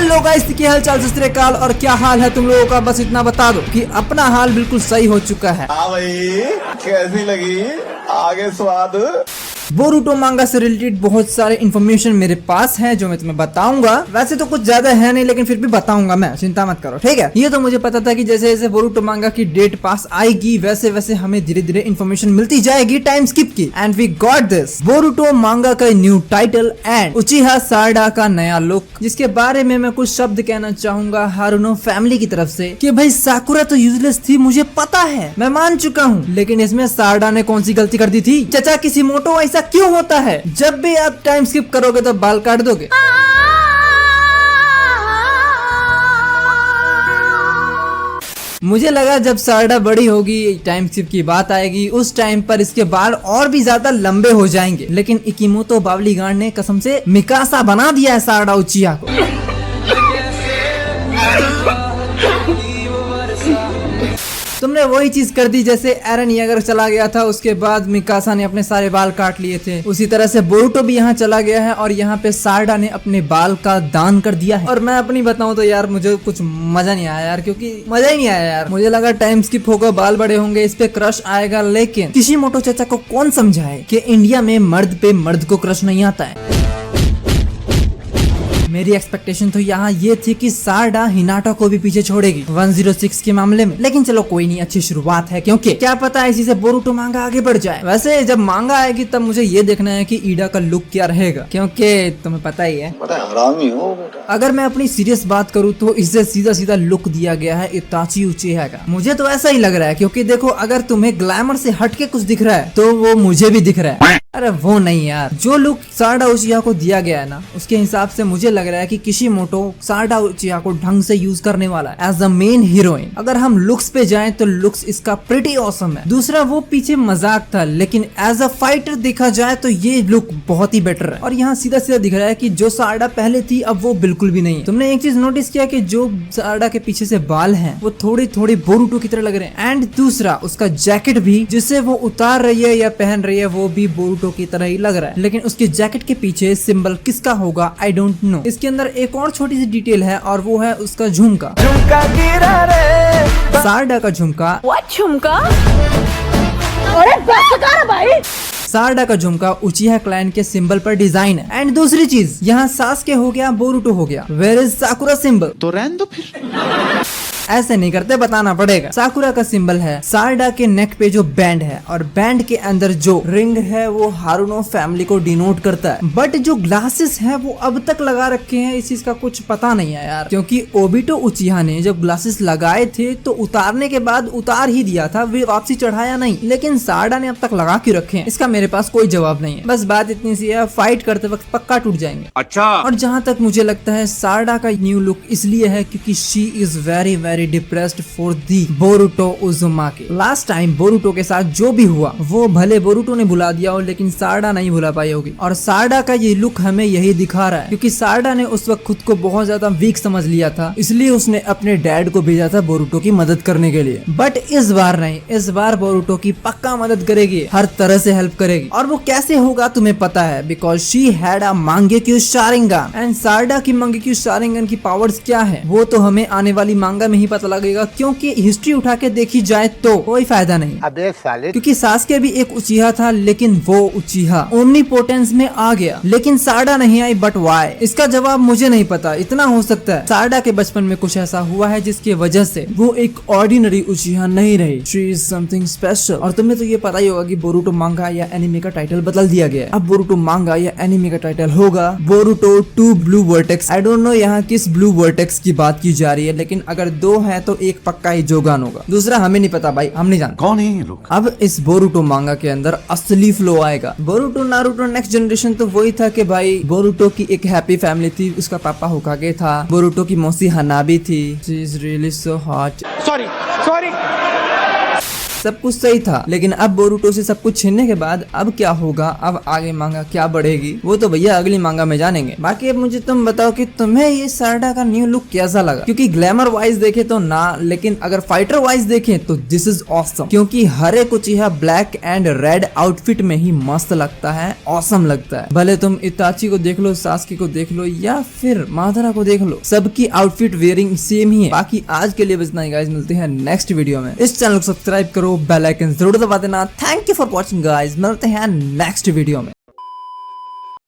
Hello guys, क्या हाल चाल, सत श्री अकाल। और क्या हाल है तुम लोगों का, बस इतना बता दो कि अपना हाल बिल्कुल सही हो चुका है। हाँ भाई, कैसी लगी आगे स्वाद। बोरुटो मांगा से रिलेटेड बहुत सारे इन्फॉर्मेशन मेरे पास है जो मैं तुम्हें बताऊंगा। वैसे तो कुछ ज्यादा है नहीं, लेकिन फिर भी बताऊंगा मैं, चिंता मत करो, ठीक है। ये तो मुझे पता था कि जैसे जैसे बोरुटो मांगा की डेट पास आएगी वैसे वैसे हमें धीरे धीरे इन्फॉर्मेशन मिलती जाएगी टाइम स्किप की। And we got this Boruto manga का new title and Uchiha Sarada का नया लुक, जिसके बारे में मैं कुछ शब्द कहना चाहूंगा हारुनो फैमिली की तरफ से कि भाई साकुरा तो यूजलेस थी, मुझे पता है, मैं मान चुका हूँ, लेकिन इसमें सारडा ने कौन सी गलती कर दी थी। चाचा किसिमोटो ऐसा क्यों होता है, जब भी आप टाइम स्किप करोगे तो बाल काट दोगे। मुझे लगा जब सारडा बड़ी होगी, टाइम स्किप की बात आएगी, उस टाइम पर इसके बाल और भी ज्यादा लंबे हो जाएंगे, लेकिन इकिमोतो बावलीगान ने कसम से मिकासा बना दिया है सारडा उचिहा को। तुमने वही चीज कर दी जैसे एरन येगर चला गया था, उसके बाद मिकासा ने अपने सारे बाल काट लिए थे। उसी तरह से बोरुटो भी यहाँ चला गया है और यहाँ पे सारडा ने अपने बाल का दान कर दिया है। और मैं अपनी बताऊं तो यार मुझे कुछ मजा नहीं आया यार, क्योंकि मजा ही नहीं आया यार। मुझे लगा टाइम स्किप होगा, बाल बड़े होंगे, इस पे क्रश आएगा, लेकिन किशिमोटो चाचा को कौन समझाए कि इंडिया में मर्द पे मर्द को क्रश नहीं आता है। मेरी एक्सपेक्टेशन तो यहाँ ये थी कि सारडा हिनाटा को भी पीछे छोड़ेगी 106 के मामले में, लेकिन चलो कोई नहीं, अच्छी शुरुआत है, क्योंकि क्या पता इसी से बोरुटो मांगा आगे बढ़ जाए। वैसे जब मांगा आएगी तब मुझे ये देखना है कि ईडा का लुक क्या रहेगा, क्योंकि तुम्हें पता ही है, हरामी हो बेटा। अगर मैं अपनी सीरियस बात करूँ तो इससे सीधा सीधा लुक दिया गया है इताची उचिहा का। मुझे तो ऐसा ही लग रहा है, क्योंकि देखो अगर तुम्हें ग्लैमर से हटके कुछ दिख रहा है तो वो मुझे भी दिख रहा है। अरे वो नहीं यार, जो लुक सारडा उचिहा को दिया गया है ना, उसके हिसाब से मुझे लग रहा है कि किशिमोटो सारडा उचिहा को ढंग से यूज करने वाला है एज अ मेन हीरोइन। अगर हम लुक्स पे जाएं तो लुक्स इसका प्रिटी ऑसम है। दूसरा वो पीछे मजाक था, लेकिन एज अ फाइटर देखा जाए तो ये लुक बहुत ही बेटर है। और यहाँ सीधा सीधा दिख रहा है कि जो सारडा पहले थी अब वो बिल्कुल भी नहीं है। तुमने एक चीज नोटिस किया कि जो सारडा के पीछे से बाल हैं वो थोड़े थोड़े बोरुटो की तरह लग रहे हैं। एंड दूसरा उसका जैकेट भी जिसे वो उतार रही है या पहन रही है वो भी बोरुटो की तरह ही लग रहा है, लेकिन उसके जैकेट के पीछे सिंबल किसका होगा आई डोंट नो। इसके अंदर एक और छोटी सी डिटेल है और वो है उसका झुमका। झुमका गिरा रे, सारडा का झुमका। What झुमका? अरे बस कर भाई। सारडा का झुमका उचिहा क्लैन के सिंबल पर डिजाइन है। एंड दूसरी चीज, यहाँ सासके हो गया, बोरुटो हो गया, वेयर इज साकुरा सिंबल। तो रहने दो फिर। ऐसे नहीं करते, बताना पड़ेगा। साकुरा का सिंबल है सारडा के नेक पे जो बैंड है, और बैंड के अंदर जो रिंग है वो हारुनो फैमिली को डिनोट करता है। बट जो ग्लासेस है वो अब तक लगा रखे हैं, इस चीज का कुछ पता नहीं है यार, क्योंकि ओबिटो उचिहा ने जब ग्लासेस लगाए थे तो उतारने के बाद उतार ही दिया था, वे वापसी चढ़ाया नहीं, लेकिन सारडा ने अब तक लगा के रखे हैं। इसका मेरे पास कोई जवाब नहीं है। बस बात इतनी सी है, फाइट करते वक्त पक्का टूट जाएंगे। अच्छा। और जहाँ तक मुझे लगता है सारडा का न्यू लुक इसलिए है क्योंकि she is very very depressed for the Boruto Uzumaki. Last time Boruto के साथ जो भी हुआ वो भले बोरुटो ने भुला दिया हो, लेकिन सारडा नहीं भुला पाई होगी। और सारडा का ये लुक हमें यही दिखा रहा है, क्योंकि सारडा ने उस वक्त खुद को बहुत ज्यादा वीक समझ लिया था, इसलिए उसने अपने डैड को भेजा था बोरुटो की मदद करने के लिए। बट इस बार नहीं, इस बार बोरुटो की पक्का मदद करेगी, हर तरह से हेल्प करेगी। और वो कैसे होगा तुम्हें पता है, because she had a Mangekyo Sharingan. And Sarada की मांगेक्यू शारिंगन की पावर्स क्या है वो तो हमें आने वाली मांगा में ही पता लगेगा, क्योंकि हिस्ट्री उठा के देखी जाए तो कोई फायदा नहीं। अबे साले, क्योंकि सासके भी एक उचिहा था, लेकिन वो उचिहा ओमनीपोटेंस में आ गया, लेकिन सारडा नहीं आई। बट व्हाई, इसका जवाब मुझे नहीं पता। इतना हो सकता है सारडा के बचपन में कुछ ऐसा हुआ है जिसकी वजह से वो एक ऑर्डिनरी उचिहा नहीं रही, शी इज समथिंग स्पेशल। और तुम्हें तो ये पता ही होगा कि बोरुटो मांगा या एनिमे का टाइटल बदल दिया गया है। अब बोरुटो मांगा या एनिमे का टाइटल होगा Boruto 2 blue vertex. I don't know यहाँ किस ब्लू वर्टेक्स की बात की जा रही है, लेकिन अगर 2 है तो एक पक्का ही जोगान होगा, दूसरा हमें नहीं पता भाई, हम नहीं जानते कौन है ये लोग। अब इस बोरुटो मांगा के अंदर असली फ्लो आएगा। बोरुटो नारुतो नेक्स्ट जनरेशन तो वही था कि भाई बोरुटो की एक हैप्पी फैमिली थी, उसका पापा होकागे था, बोरुटो की मौसी हनाबी थी, she is really so hot. Sorry sorry. सब कुछ सही था, लेकिन अब बोरुटो से सब कुछ छीनने के बाद अब क्या होगा, अब आगे मांगा क्या बढ़ेगी, वो तो भैया अगली मांगा में जानेंगे। बाकी अब मुझे तुम बताओ कि तुम्हें ये सारडा का न्यू लुक कैसा लगा, क्योंकि ग्लैमर वाइज देखे तो ना, लेकिन अगर फाइटर वाइज देखें तो दिस इज ऑसम, क्योंकि हरे कुचिया ब्लैक एंड रेड आउटफिट में ही मस्त लगता है, ऑसम लगता है। भले तुम इताची को देख लो, सास्की को देख लो या फिर माधरा को देख लो, सबकी आउटफिट वेयरिंग सेम ही है। बाकी आज के लिए बस इतना ही गाइस, मिलते हैं नेक्स्ट वीडियो में। इस चैनल को सब्सक्राइब करो, बेल आइकन जरूर दबा देना। Thank you for watching guys, मिलते हैं नेक्स्ट वीडियो में।